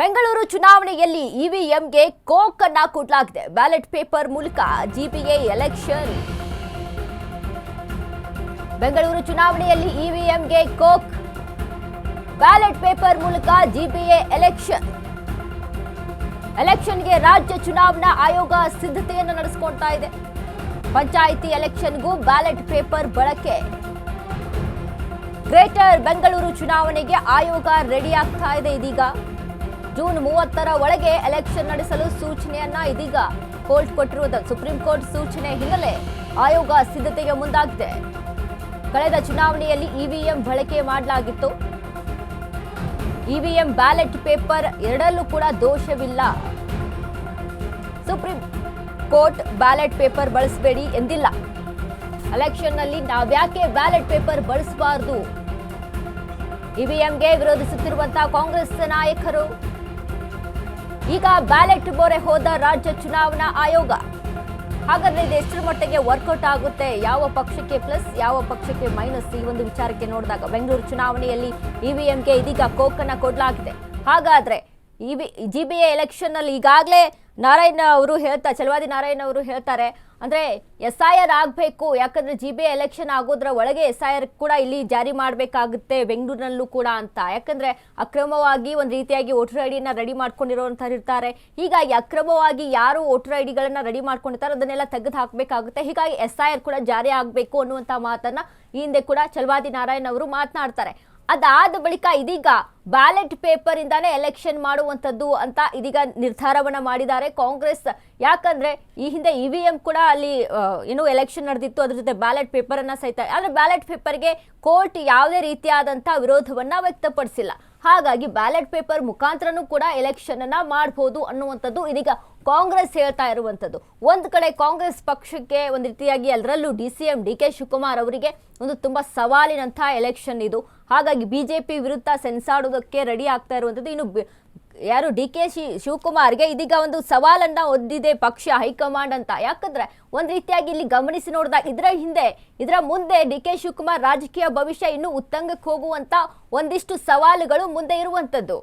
ಬೆಂಗಳೂರು ಚುನಾವಣೆಯಲ್ಲಿ ಇವಿಎಂಗೆ ಕೋಕ್ ಅನ್ನ ಕೊಡಲಾಗಿದೆ. ಬ್ಯಾಲೆಟ್ ಪೇಪರ್ ಮೂಲಕ ಜಿಬಿಎ ಎಲೆಕ್ಷನ್. ಬೆಂಗಳೂರು ಚುನಾವಣೆಯಲ್ಲಿ ಇವಿಎಂಗೆ ಕೋಕ್, ಬ್ಯಾಲೆಟ್ ಪೇಪರ್ ಮೂಲಕ ಜಿಬಿಎ ಎಲೆಕ್ಷನ್. ಎಲೆಕ್ಷನ್ಗೆ ರಾಜ್ಯ ಚುನಾವಣಾ ಆಯೋಗ ಸಿದ್ಧತೆಯನ್ನು ನಡೆಸಿಕೊಳ್ತಾ ಇದೆ. ಪಂಚಾಯಿತಿ ಎಲೆಕ್ಷನ್ಗೂ ಬ್ಯಾಲೆಟ್ ಪೇಪರ್ ಬಳಕೆ. ಗ್ರೇಟರ್ ಬೆಂಗಳೂರು ಚುನಾವಣೆಗೆ ಆಯೋಗ ರೆಡಿ ಆಗ್ತಾ ಇದೆ. ಇದೀಗ ಜೂನ್ 30ರ ಒಳಗೆ ಎಲೆಕ್ಷನ್ ನಡೆಸಲು ಸೂಚನೆಯನ್ನ ಇದೀಗ ಕೋರ್ಟ್ ಕೊಟ್ಟಿರುವುದು. ಸುಪ್ರೀಂ ಕೋರ್ಟ್ ಸೂಚನೆ ಹಿನ್ನೆಲೆ ಆಯೋಗ ಸಿದ್ಧತೆಗೆ ಮುಂದಾಗಿದೆ. ಕಳೆದ ಚುನಾವಣೆಯಲ್ಲಿ ಇವಿಎಂ ಬಳಕೆ ಮಾಡಲಾಗಿತ್ತು. ಇವಿಎಂ ಬ್ಯಾಲೆಟ್ ಪೇಪರ್ ಎರಡಲ್ಲೂ ಕೂಡ ದೋಷವಿಲ್ಲ. ಸುಪ್ರೀಂ ಕೋರ್ಟ್ ಬ್ಯಾಲೆಟ್ ಪೇಪರ್ ಬಳಸಬೇಡಿ ಎಂದಿಲ್ಲ. ಎಲೆಕ್ಷನ್ ನಲ್ಲಿ ನಾವ್ಯಾಕೆ ಬ್ಯಾಲೆಟ್ ಪೇಪರ್ ಬಳಸಬಾರದು? ಇವಿಎಂಗೆ ವಿರೋಧಿಸುತ್ತಿರುವಂತಹ ಕಾಂಗ್ರೆಸ್ ನಾಯಕರು ಈಗ ಬ್ಯಾಲೆಟ್ ಮೊರೆ ಹೋದ ರಾಜ್ಯ ಚುನಾವಣಾ ಆಯೋಗ. ಹಾಗಾದ್ರೆ ಇದು ಎಷ್ಟರ ಮಟ್ಟಿಗೆ ವರ್ಕೌಟ್ ಆಗುತ್ತೆ, ಯಾವ ಪಕ್ಷಕ್ಕೆ ಪ್ಲಸ್ ಯಾವ ಪಕ್ಷಕ್ಕೆ ಮೈನಸ್, ಈ ಒಂದು ವಿಚಾರಕ್ಕೆ ನೋಡಿದಾಗ ಬೆಂಗಳೂರು ಚುನಾವಣೆಯಲ್ಲಿ ಇವಿಎಂಗೆ ಇದೀಗ ಕೋಕ್ ಅನ್ನ ಕೊಡಲಾಗಿದೆ. ಹಾಗಾದ್ರೆ ಜಿಬಿಎ ಎಲೆಕ್ಷನ್ ನಲ್ಲಿ ಈಗಾಗಲೇ ಛಲವಾದಿ ನಾರಾಯಣ್ ಅವರು ಹೇಳ್ತಾರೆ, ಅಂದ್ರೆ SIR ಆಗಬೇಕು. ಯಾಕಂದ್ರೆ ಜಿಬಿಎ ಎಲೆಕ್ಷನ್ ಆಗೋದ್ರ ಒಳಗೆ SIR ಕೂಡ ಇಲ್ಲಿ ಜಾರಿ ಮಾಡಬೇಕಾಗುತ್ತೆ ಬೆಂಗಳೂರಿನಲ್ಲೂ ಕೂಡ ಅಂತ. ಯಾಕಂದ್ರೆ ಅಕ್ರಮವಾಗಿ ಒಂದು ರೀತಿಯಾಗಿ ವೋಟರ್ ಐಡಿಯನ್ನ ರೆಡಿ ಮಾಡ್ಕೊಂಡಿರೋಂಥವ್ರು ಇರ್ತಾರೆ. ಹೀಗಾಗಿ ಅಕ್ರಮವಾಗಿ ಯಾರು ವೋಟರ್ ಐಡಿಗಳನ್ನ ರೆಡಿ ಮಾಡ್ಕೊಂಡಿರ್ತಾರೆ ಅದನ್ನೆಲ್ಲ ತೆಗೆದು ಹಾಕಬೇಕಾಗುತ್ತೆ. ಹೀಗಾಗಿ SIR ಕೂಡ ಜಾರಿ ಆಗಬೇಕು ಅನ್ನುವಂಥ ಮಾತನ್ನ ಈ ಹಿಂದೆ ಕೂಡ ಛಲವಾದಿ ನಾರಾಯಣ್ ಅವರು ಮಾತನಾಡ್ತಾರೆ. ಅದಾದ ಬಳಿಕ ಇದೀಗ ಬ್ಯಾಲೆಟ್ ಪೇಪರ್ ಇಂದಾನೆ ಎಲೆಕ್ಷನ್ ಮಾಡುವಂಥದ್ದು ಅಂತ ಇದೀಗ ನಿರ್ಧಾರವನ್ನ ಮಾಡಿದ್ದಾರೆ ಕಾಂಗ್ರೆಸ್. ಯಾಕಂದ್ರೆ ಈ ಹಿಂದೆ ಇವಿಎಂ ಕೂಡ ಅಲ್ಲಿ ಎಲೆಕ್ಷನ್ ನಡೆದಿತ್ತು, ಅದ್ರ ಜೊತೆ ಬ್ಯಾಲೆಟ್ ಪೇಪರ್ ಅನ್ನ ಸಹಿತ. ಆದ್ರೆ ಬ್ಯಾಲೆಟ್ ಪೇಪರ್ಗೆ ಕೋರ್ಟ್ ಯಾವುದೇ ರೀತಿಯಾದಂತ ವಿರೋಧವನ್ನ ವ್ಯಕ್ತಪಡಿಸಿಲ್ಲ. ಹಾಗಾಗಿ ಬ್ಯಾಲೆಟ್ ಪೇಪರ್ ಮುಖಾಂತರನೂ ಕೂಡ ಎಲೆಕ್ಷನ್ ಅನ್ನ ಮಾಡಬಹುದು ಅನ್ನುವಂಥದ್ದು ಇದೀಗ ಕಾಂಗ್ರೆಸ್ ಹೇಳ್ತಾ ಇರುವಂಥದ್ದು. ಒಂದ್ ಕಡೆ ಕಾಂಗ್ರೆಸ್ ಪಕ್ಷಕ್ಕೆ ಒಂದು ರೀತಿಯಾಗಿ ಎಲ್ಲರಲ್ಲೂ DK ಶಿವಕುಮಾರ್ ಅವರಿಗೆ ಒಂದು ತುಂಬಾ ಸವಾಲಿನಂತಹ ಎಲೆಕ್ಷನ್ ಇದು. ಹಾಗಾಗಿ ಬಿಜೆಪಿ ವಿರುದ್ಧ ಸೆಣಸಾಡೋದಕ್ಕೆ ರೆಡಿ ಆಗ್ತಾ ಇರುವಂಥದ್ದು. ಇನ್ನು ಯಾರು DK ಶಿವಕುಮಾರ್ಗೆ ಇದೀಗ ಒಂದು ಸವಾಲನ್ನ ಒದ್ದಿದೆ ಪಕ್ಷ ಹೈಕಮಾಂಡ್ ಅಂತ. ಯಾಕಂದ್ರೆ ಒಂದ್ ರೀತಿಯಾಗಿ ಇಲ್ಲಿ ಗಮನಿಸಿ ನೋಡಿದಾಗ ಇದರ ಮುಂದೆ DK ಶಿವಕುಮಾರ್ ರಾಜಕೀಯ ಭವಿಷ್ಯ ಇನ್ನು ಉತ್ತಂಗಕ್ಕೆ ಹೋಗುವಂತ ಒಂದಿಷ್ಟು ಸವಾಲುಗಳು ಮುಂದೆ ಇರುವಂತದ್ದು.